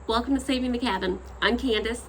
Welcome to Saving the Cabin. I'm Candace.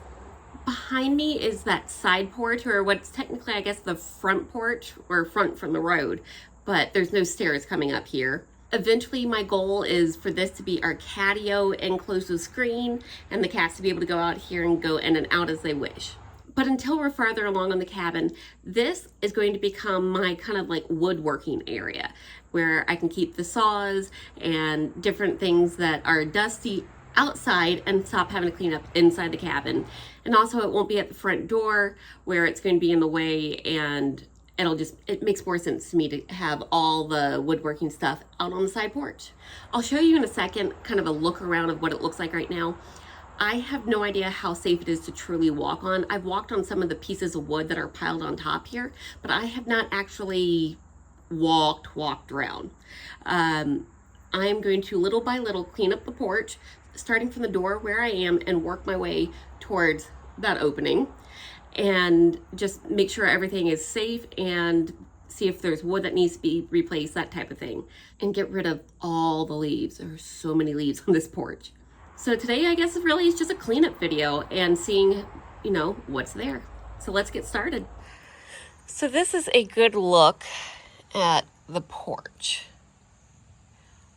Behind me is that side porch, or what's technically, I guess, the front porch, or front from the road, but there's no stairs coming up here. Eventually, my goal is for this to be our catio enclosed with screen, and the cats to be able to go out here and go in and out as they wish. But until we're farther along on the cabin, this is going to become my kind of like woodworking area where I can keep the saws and different things that are dusty outside and stop having to clean up inside the cabin. And also it won't be at the front door where it's going to be in the way, and it makes more sense to me to have all the woodworking stuff out on the side porch. I'll show you in a second kind of a look around of what it looks like right now. I have no idea how safe it is to truly walk on. I've walked on some of the pieces of wood that are piled on top here, but I have not actually walked around. I am going to little by little clean up the porch, starting from the door where I am, and work my way towards that opening and just make sure everything is safe and see if there's wood that needs to be replaced, that type of thing, and get rid of all the leaves. There are so many leaves on this porch. So today, I guess, really is just a cleanup video and seeing, what's there. So let's get started. So this is a good look at the porch.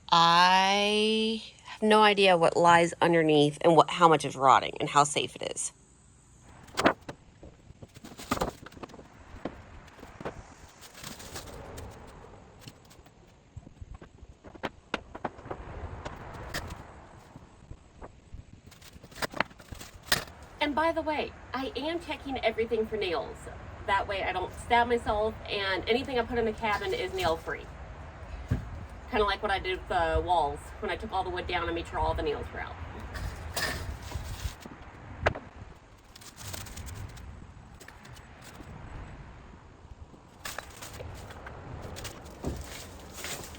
I have no idea what lies underneath and how much is rotting and how safe it is. And by the way, I am checking everything for nails. That way I don't stab myself, and anything I put in the cabin is nail free. Kind of like what I did with the walls. When I took all the wood down, I made sure all the nails were out.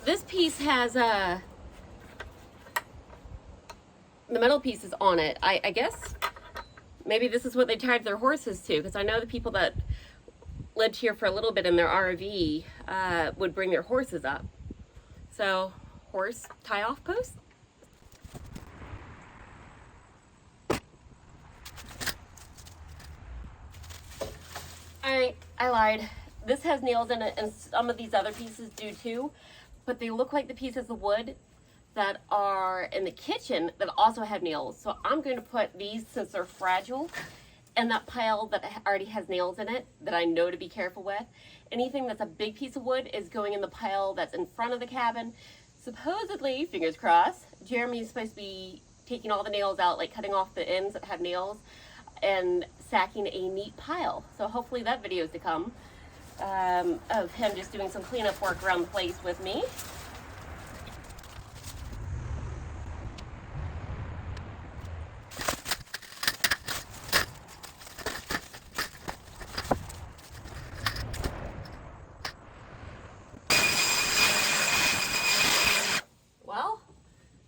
This piece has the metal piece is on it. I guess maybe this is what they tied their horses to, because I know the people that lived here for a little bit in their RV would bring their horses up. So, horse tie-off post. I lied. This has nails in it, and some of these other pieces do too, but they look like the pieces of wood that are in the kitchen that also have nails. So I'm going to put these, since they're fragile, in that pile that already has nails in it that I know to be careful with. Anything that's a big piece of wood is going in the pile that's in front of the cabin. Supposedly, fingers crossed, Jeremy is supposed to be taking all the nails out, like cutting off the ends that have nails and sacking a neat pile. So hopefully that video is to come of him just doing some cleanup work around the place with me.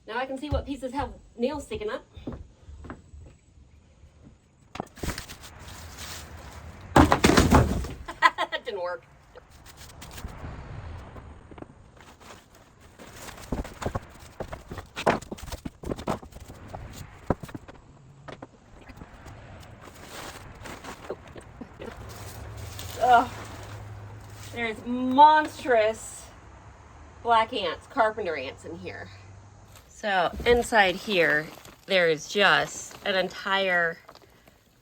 Now I can see what pieces have nails sticking up. That didn't work. Ugh. There's monstrous black ants, carpenter ants in here. So inside here, there is just an entire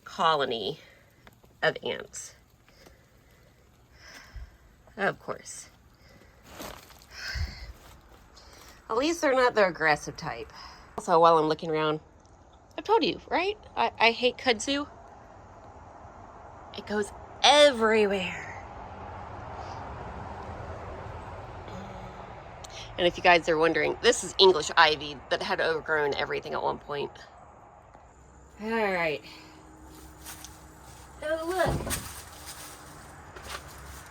colony of ants. Of course. At least they're not the aggressive type. Also, while I'm looking around, I've told you, right? I hate kudzu. It goes everywhere. And if you guys are wondering, this is English ivy that had overgrown everything at one point. All right. Oh, look.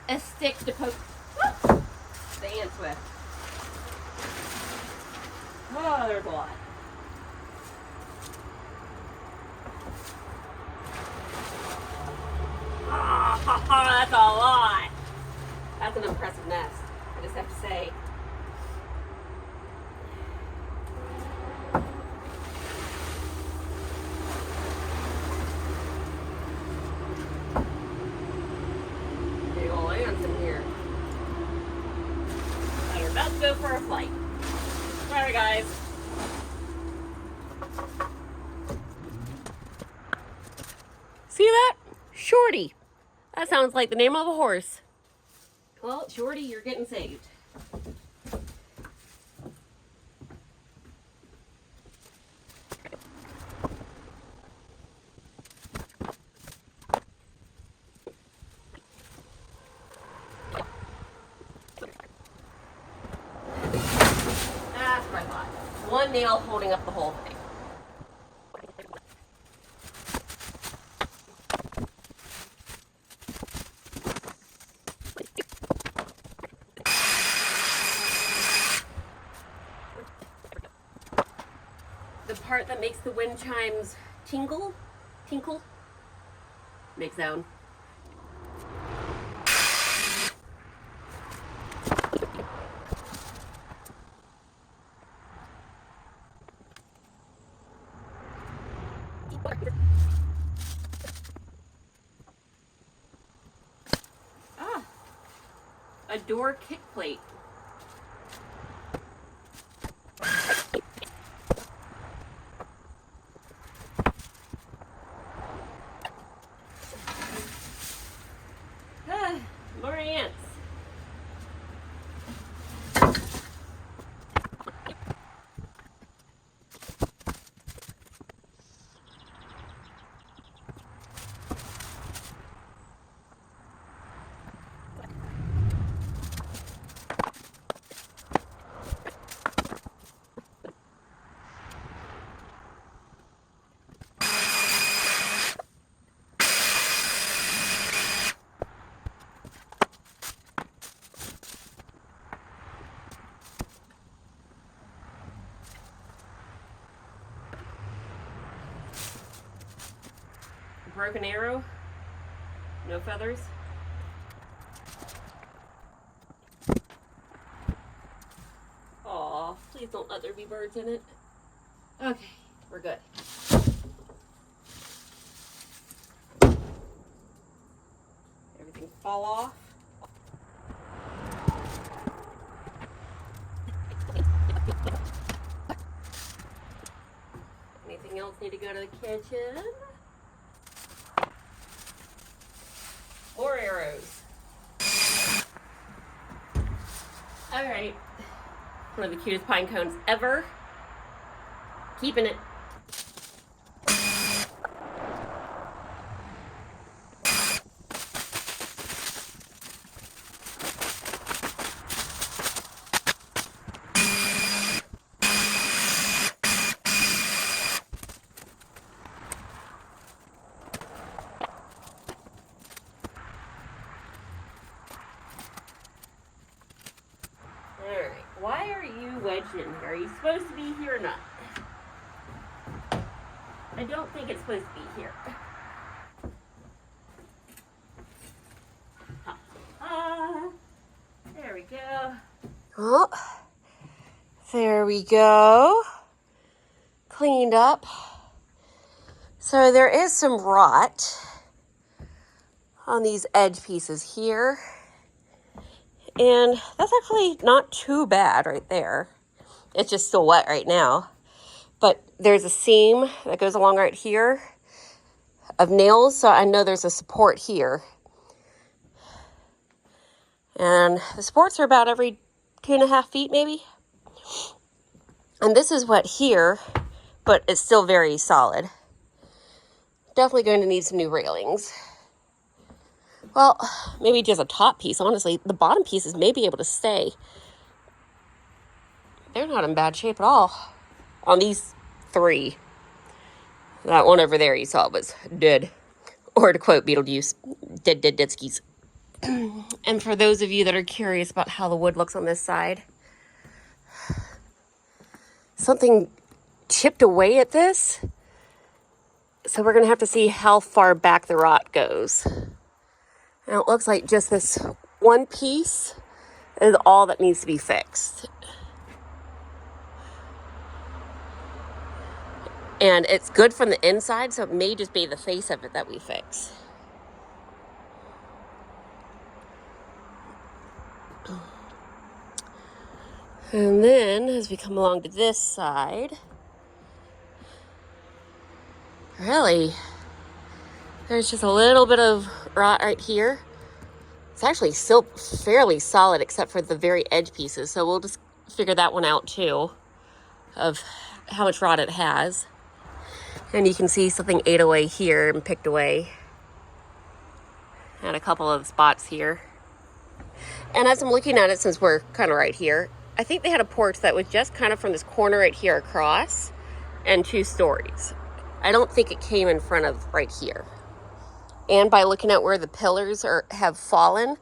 A stick to poke the ants with. Oh, there's a lot. Oh, that's a lot. That's an impressive nest, I just have to say. Sorry, guys. See that? Shorty. That sounds like the name of a horse. Well, Shorty, you're getting saved. That's what I thought. One nail holding up the whole thing. The part that makes the wind chimes tinkle, make sound. Ah, a door kick plate. More ants. Broken arrow. No feathers. Aw, please don't let there be birds in it. Okay, we're good. Everything fall off. Anything else need to go to the kitchen? More arrows. All right. One of the cutest pine cones ever. Keeping it. Alright, why are you wedged in here? Are you supposed to be here or not? I don't think it's supposed to be here. There we go. Oh, there we go. Cleaned up. So there is some rot on these edge pieces here. And that's actually not too bad right there. It's just still wet right now. But there's a seam that goes along right here of nails, so I know there's a support here. And the supports are about every 2.5 feet maybe. And this is wet here, but it's still very solid. Definitely going to need some new railings. Well, maybe just a top piece. Honestly, the bottom pieces may be able to stay. They're not in bad shape at all. On these 3. That one over there you saw was dead. Or to quote Beetlejuice, dead skis. And for those of you that are curious about how the wood looks on this side, something chipped away at this. So we're going to have to see how far back the rot goes. And it looks like just this one piece is all that needs to be fixed. And it's good from the inside, so it may just be the face of it that we fix. And then as we come along to this side, really, there's just a little bit of rot right here. It's actually still fairly solid except for the very edge pieces. So we'll just figure that one out too, of how much rot it has. And you can see something ate away here and picked away. And a couple of spots here. And as I'm looking at it, since we're kind of right here, I think they had a porch that was just kind of from this corner right here across and 2 stories. I don't think it came in front of right here. And by looking at where the pillars have fallen,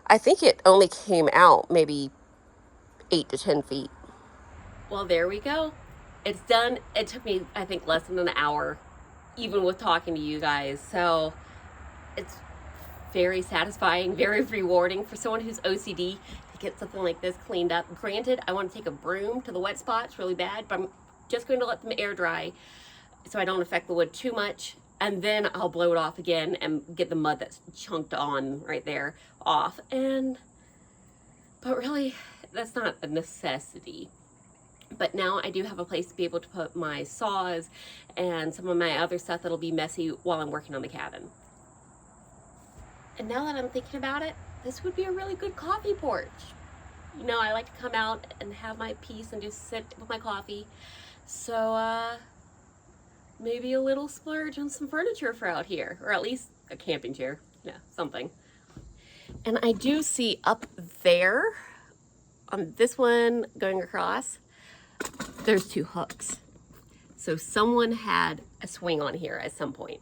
I think it only came out maybe 8 to 10 feet. Well, there we go. It's done. It took me, I think, less than an hour, even with talking to you guys. So it's very satisfying, very rewarding for someone who's OCD to get something like this cleaned up. Granted, I want to take a broom to the wet spots really bad, but I'm just going to let them air dry so I don't affect the wood too much. And then I'll blow it off again and get the mud that's chunked on right there off. But really, that's not a necessity. But now I do have a place to be able to put my saws and some of my other stuff that'll be messy while I'm working on the cabin. And now that I'm thinking about it, this would be a really good coffee porch. You know, I like to come out and have my peace and just sit with my coffee. So, maybe a little splurge on some furniture for out here, or at least a camping chair. Yeah, something. And I do see up there, on this one going across, there's 2 hooks. So someone had a swing on here at some point.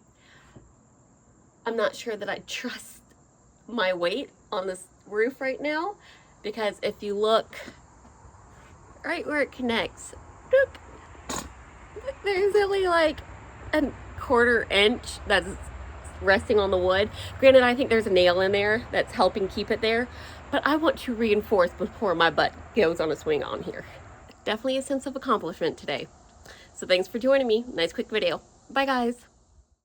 I'm not sure that I trust my weight on this roof right now, because if you look right where it connects, there's only like a 1/4 inch that's resting on the wood. Granted, I think there's a nail in there that's helping keep it there, but I want to reinforce before my butt goes on a swing on here. Definitely a sense of accomplishment today. So thanks for joining me. Nice quick video. Bye guys.